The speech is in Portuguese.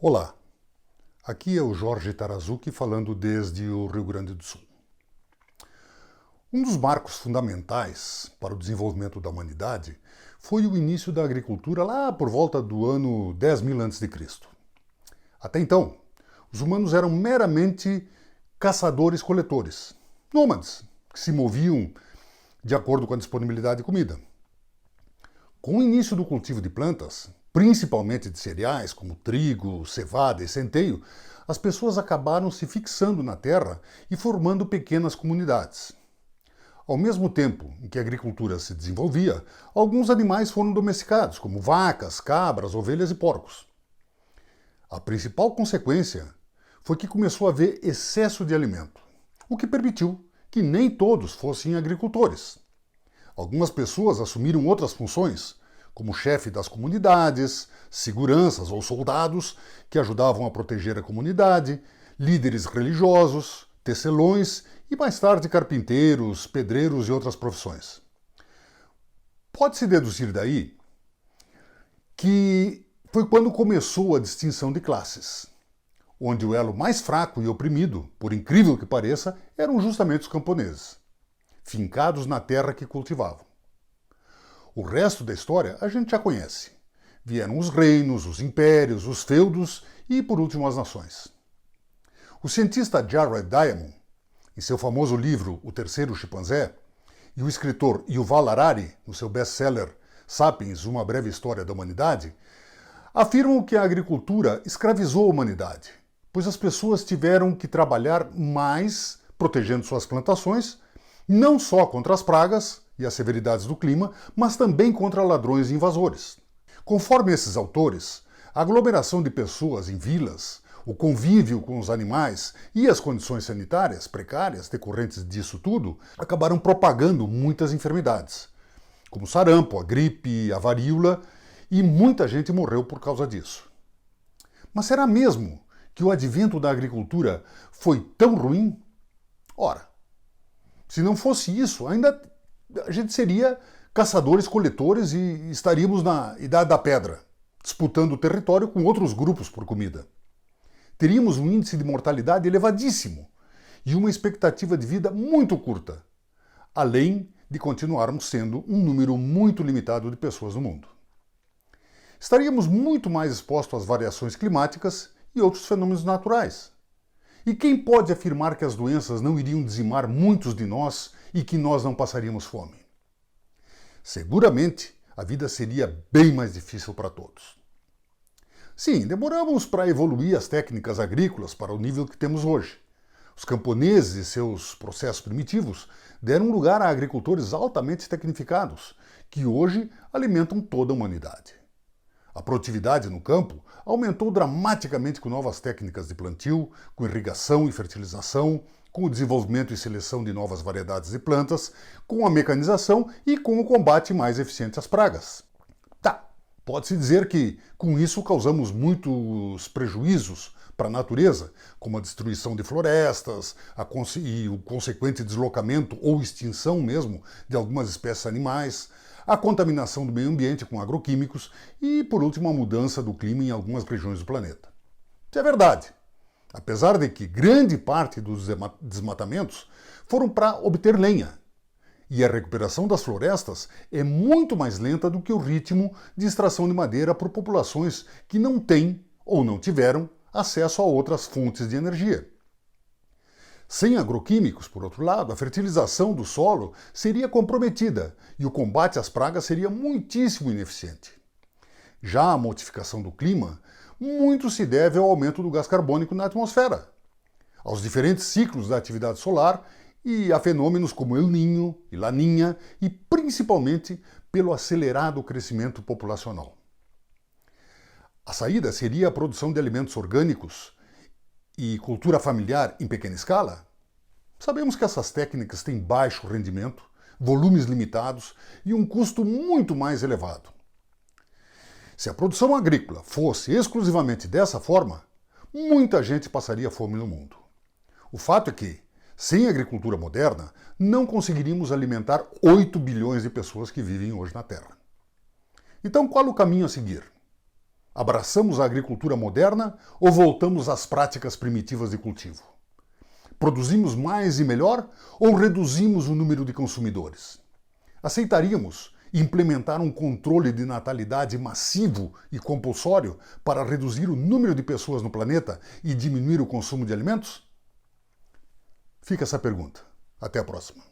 Olá, aqui é o Jorge Tarazuki falando desde o Rio Grande do Sul. Um dos marcos fundamentais para o desenvolvimento da humanidade foi o início da agricultura lá por volta do ano 10.000 a.C. Até então, os humanos eram meramente caçadores-coletores, nômades, que se moviam de acordo com a disponibilidade de comida. Com o início do cultivo de plantas, principalmente de cereais como trigo, cevada e centeio, as pessoas acabaram se fixando na terra e formando pequenas comunidades. Ao mesmo tempo em que a agricultura se desenvolvia, alguns animais foram domesticados, como vacas, cabras, ovelhas e porcos. A principal consequência foi que começou a haver excesso de alimento, o que permitiu que nem todos fossem agricultores. Algumas pessoas assumiram outras funções, como chefe das comunidades, seguranças ou soldados que ajudavam a proteger a comunidade, líderes religiosos, tecelões e mais tarde carpinteiros, pedreiros e outras profissões. Pode-se deduzir daí que foi quando começou a distinção de classes, onde o elo mais fraco e oprimido, por incrível que pareça, eram justamente os camponeses, fincados na terra que cultivavam. O resto da história a gente já conhece. Vieram os reinos, os impérios, os feudos e, por último, as nações. O cientista Jared Diamond, em seu famoso livro O Terceiro Chimpanzé, e o escritor Yuval Harari, no seu best-seller Sapiens, Uma Breve História da Humanidade, afirmam que a agricultura escravizou a humanidade, pois as pessoas tiveram que trabalhar mais protegendo suas plantações, não só contra as pragas e as severidades do clima, mas também contra ladrões e invasores. Conforme esses autores, a aglomeração de pessoas em vilas, o convívio com os animais e as condições sanitárias precárias decorrentes disso tudo acabaram propagando muitas enfermidades, como sarampo, a gripe, a varíola, e muita gente morreu por causa disso. Mas será mesmo que o advento da agricultura foi tão ruim? Ora, se não fosse isso, ainda a gente seria caçadores-coletores e estaríamos na Idade da Pedra, disputando o território com outros grupos por comida. Teríamos um índice de mortalidade elevadíssimo e uma expectativa de vida muito curta, além de continuarmos sendo um número muito limitado de pessoas no mundo. Estaríamos muito mais expostos às variações climáticas e outros fenômenos naturais. E quem pode afirmar que as doenças não iriam dizimar muitos de nós e que nós não passaríamos fome? Seguramente, a vida seria bem mais difícil para todos. Sim, demoramos para evoluir as técnicas agrícolas para o nível que temos hoje. Os camponeses e seus processos primitivos deram lugar a agricultores altamente tecnificados, que hoje alimentam toda a humanidade. A produtividade no campo aumentou dramaticamente com novas técnicas de plantio, com irrigação e fertilização, com o desenvolvimento e seleção de novas variedades de plantas, com a mecanização e com o combate mais eficiente às pragas. Tá, pode-se dizer que com isso causamos muitos prejuízos para a natureza, como a destruição de florestas e o consequente deslocamento ou extinção mesmo de algumas espécies animais, a contaminação do meio ambiente com agroquímicos e, por último, a mudança do clima em algumas regiões do planeta. Isso é verdade. Apesar de que grande parte dos desmatamentos foram para obter lenha. E a recuperação das florestas é muito mais lenta do que o ritmo de extração de madeira por populações que não têm ou não tiveram acesso a outras fontes de energia. Sem agroquímicos, por outro lado, a fertilização do solo seria comprometida e o combate às pragas seria muitíssimo ineficiente. Já a modificação do clima muito se deve ao aumento do gás carbônico na atmosfera, aos diferentes ciclos da atividade solar e a fenômenos como El Niño e Laninha e principalmente pelo acelerado crescimento populacional. A saída seria a produção de alimentos orgânicos e cultura familiar em pequena escala? Sabemos que essas técnicas têm baixo rendimento, volumes limitados e um custo muito mais elevado. Se a produção agrícola fosse exclusivamente dessa forma, muita gente passaria fome no mundo. O fato é que, sem agricultura moderna, não conseguiríamos alimentar 8 bilhões de pessoas que vivem hoje na Terra. Então, qual o caminho a seguir? Abraçamos a agricultura moderna ou voltamos às práticas primitivas de cultivo? Produzimos mais e melhor ou reduzimos o número de consumidores? Aceitaríamos implementar um controle de natalidade massivo e compulsório para reduzir o número de pessoas no planeta e diminuir o consumo de alimentos? Fica essa pergunta. Até a próxima.